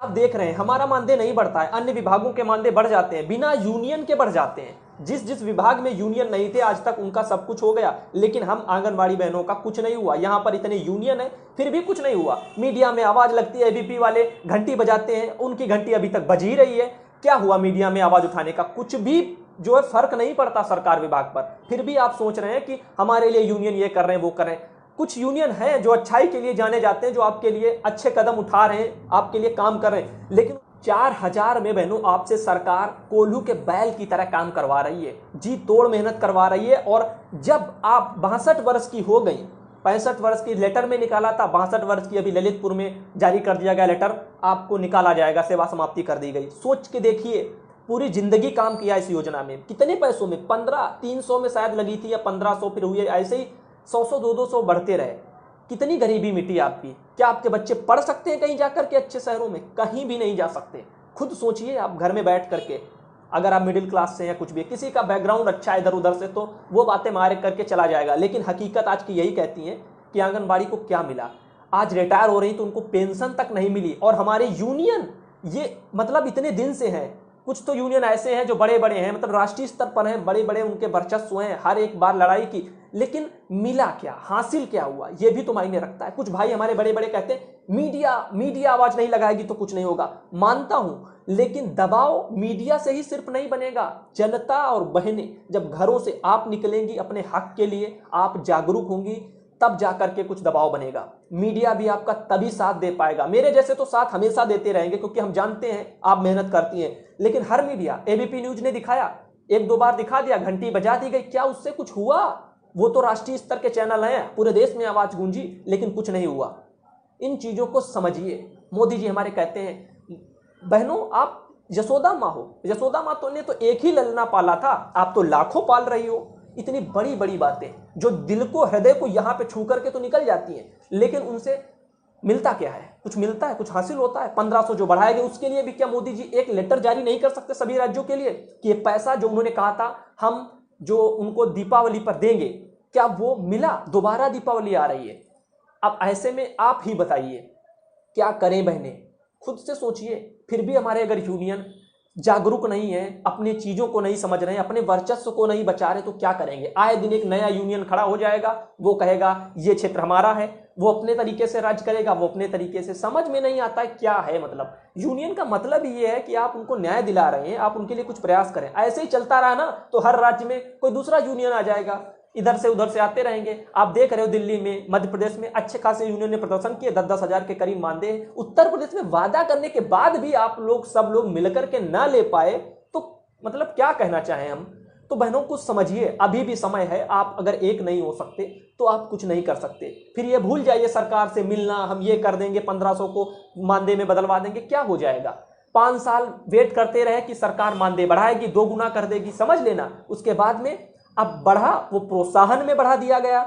आप देख रहे हैं हमारा मानदेय नहीं बढ़ता है, अन्य विभागों के मानदेय बढ़ जाते हैं, बिना यूनियन के बढ़ जाते हैं। जिस जिस विभाग में यूनियन नहीं थे आज तक उनका सब कुछ हो गया, लेकिन हम आंगनबाड़ी बहनों का कुछ नहीं हुआ। यहाँ पर इतने यूनियन है फिर भी कुछ नहीं हुआ। मीडिया में आवाज लगती है, एबीपी वाले घंटी बजाते हैं, उनकी घंटी अभी तक बज ही रही है। क्या हुआ मीडिया में आवाज उठाने का? कुछ भी जो है फर्क नहीं पड़ता सरकार विभाग पर। फिर भी आप सोच रहे हैं कि हमारे लिए यूनियन ये कर रहे हैं वो कर रहे हैं। कुछ यूनियन हैं जो अच्छाई के लिए जाने जाते हैं, जो आपके लिए अच्छे कदम उठा रहे हैं, आपके लिए काम कर रहे हैं, लेकिन 4000 में बहनों आपसे सरकार कोल्हू के बैल की तरह काम करवा रही है, जी तोड़ मेहनत करवा रही है। और जब आप 62 वर्ष की हो गई, 65 वर्ष की लेटर में निकाला था, 62 वर्ष की अभी ललितपुर में जारी कर दिया गया लेटर, आपको निकाला जाएगा, सेवा समाप्ति कर दी गई। सोच के देखिए, पूरी जिंदगी काम किया इस योजना में, कितने पैसों में, 300 में शायद लगी थी या 1500, फिर हुई ऐसे ही 100 200 बढ़ते रहे। कितनी गरीबी मिटी आपकी। क्या आपके बच्चे पढ़ सकते हैं कहीं जाकर के अच्छे शहरों में? कहीं भी नहीं जा सकते। खुद सोचिए आप घर में बैठ करके, अगर आप मिडिल क्लास से या कुछ भी, किसी का बैकग्राउंड अच्छा है इधर उधर से, तो वो बातें मारे करके चला जाएगा। लेकिन हकीकत आज की यही कहती है कि आंगनबाड़ी को क्या मिला। आज रिटायर हो रही तो उनको पेंशन तक नहीं मिली। और हमारे यूनियन ये मतलब इतने दिन से हैं, कुछ तो यूनियन ऐसे हैं जो बड़े बड़े हैं, मतलब राष्ट्रीय स्तर पर हैं, बड़े बड़े उनके वर्चस्व हैं, हर एक बार लड़ाई की, लेकिन मिला क्या, हासिल क्या हुआ, ये भी तो मायने रखता है। कुछ भाई हमारे बड़े बड़े कहते हैं मीडिया आवाज नहीं लगाएगी तो कुछ नहीं होगा। मानता हूं, लेकिन दबाव मीडिया से ही सिर्फ नहीं बनेगा। जनता और बहनें जब घरों से आप निकलेंगी अपने हक के लिए, आप जागरूक होंगी, तब जाकर के कुछ दबाव बनेगा। मीडिया भी आपका तभी साथ दे पाएगा। मेरे जैसे तो साथ हमेशा देते रहेंगे, क्योंकि हम जानते हैं आप मेहनत करती हैं। लेकिन हर मीडिया, एबीपी न्यूज ने दिखाया, 1-2 बार दिखा दिया, घंटी बजा दी गई, क्या उससे कुछ हुआ? वो तो राष्ट्रीय स्तर के चैनल हैं, पूरे देश में आवाज गूंजी, लेकिन कुछ नहीं हुआ। इन चीजों को समझिए। मोदी जी हमारे कहते हैं, बहनों आप यशोदा माँ हो, यशोदा माँ तो ने तो एक ही ललना पाला था, आप तो लाखों पाल रही हो। इतनी बड़ी बड़ी बातें जो दिल को, हृदय को यहां पे छू करके तो निकल जाती हैं, लेकिन उनसे मिलता क्या है? कुछ मिलता है, कुछ हासिल होता है? 1500 जो बढ़ाए गए उसके लिए भी क्या मोदी जी एक लेटर जारी नहीं कर सकते सभी राज्यों के लिए कि ये पैसा जो उन्होंने कहा था हम जो उनको दीपावली पर देंगे, क्या वो मिला? दोबारा दीपावली आ रही है। अब ऐसे में आप ही बताइए क्या करें बहनें? खुद से सोचिए। फिर भी हमारे अगर यूनियन जागरूक नहीं है, अपने चीजों को नहीं समझ रहे हैं, अपने वर्चस्व को नहीं बचा रहे, तो क्या करेंगे? आए दिन एक नया यूनियन खड़ा हो जाएगा, वो कहेगा ये क्षेत्र हमारा है, वो अपने तरीके से राज करेगा, वो अपने तरीके से। समझ में नहीं आता है क्या है मतलब। यूनियन का मतलब ये है कि आप उनको न्याय दिला रहे हैं, आप उनके लिए कुछ प्रयास करें। ऐसे ही चलता रहा ना तो हर राज्य में कोई दूसरा यूनियन आ जाएगा, इधर से उधर से आते रहेंगे। आप देख रहे हो दिल्ली में, मध्य प्रदेश में अच्छे खासे यूनियन ने प्रदर्शन किए, 10-10 हजार के करीब मानदेय। उत्तर प्रदेश में वादा करने के बाद भी आप लोग सब लोग मिलकर के ना ले पाए, तो मतलब क्या कहना चाहें हम? तो बहनों कुछ समझिए, अभी भी समय है। आप अगर एक नहीं हो सकते तो आप कुछ नहीं कर सकते। फिर ये भूल जाइए सरकार से मिलना, हम ये कर देंगे, 1500 को मानदेय में बदलवा देंगे, क्या हो जाएगा? 5 साल वेट करते रहे कि सरकार मानदेय बढ़ाएगी, 2 गुना कर देगी, समझ लेना। उसके बाद में अब बढ़ा, वो प्रोत्साहन में बढ़ा दिया गया।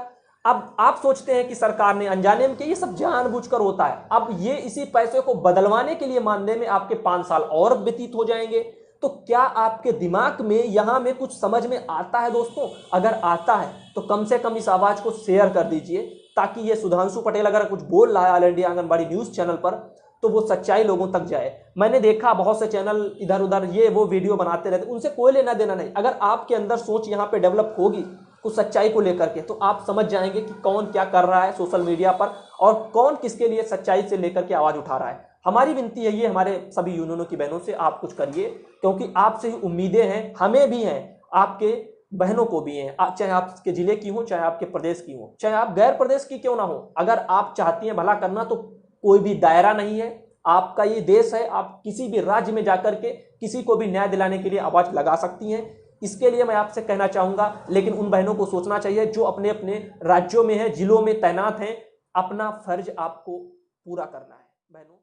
अब आप सोचते हैं कि सरकार ने अनजाने में किया, ये सब जानबूझकर होता है। अब ये इसी पैसे को बदलवाने के लिए मानदेय में आपके 5 साल और व्यतीत हो जाएंगे। तो क्या आपके दिमाग में यहां में कुछ समझ में आता है दोस्तों? अगर आता है तो कम से कम इस आवाज को शेयर कर दीजिए, ताकि ये सुधांशु पटेल अगर कुछ बोल रहा है all India anganwadi news channel पर, तो वो सच्चाई लोगों तक जाए। मैंने देखा बहुत से चैनल इधर उधर ये वो वीडियो बनाते रहते, उनसे कोई लेना देना नहीं। अगर आपके अंदर सोच यहाँ पे डेवलप होगी कुछ सच्चाई को लेकर के, तो आप समझ जाएंगे कि कौन क्या कर रहा है सोशल मीडिया पर और कौन किसके लिए सच्चाई से लेकर के आवाज उठा रहा है। हमारी विनती है ये हमारे सभी यूनियनों की बहनों से, आप कुछ करिए, क्योंकि आपसे ही उम्मीदें हैं, हमें भी हैं, आपके बहनों को भी हैं, चाहे आपके जिले की हो, चाहे आपके प्रदेश की हो, चाहे आप गैर प्रदेश की क्यों ना हो। अगर आप चाहती हैं भला करना तो कोई भी दायरा नहीं है, आपका ये देश है। आप किसी भी राज्य में जाकर के किसी को भी न्याय दिलाने के लिए आवाज लगा सकती हैं। इसके लिए मैं आपसे कहना चाहूंगा, लेकिन उन बहनों को सोचना चाहिए जो अपने अपने राज्यों में हैं, जिलों में तैनात हैं। अपना फर्ज आपको पूरा करना है बहनों।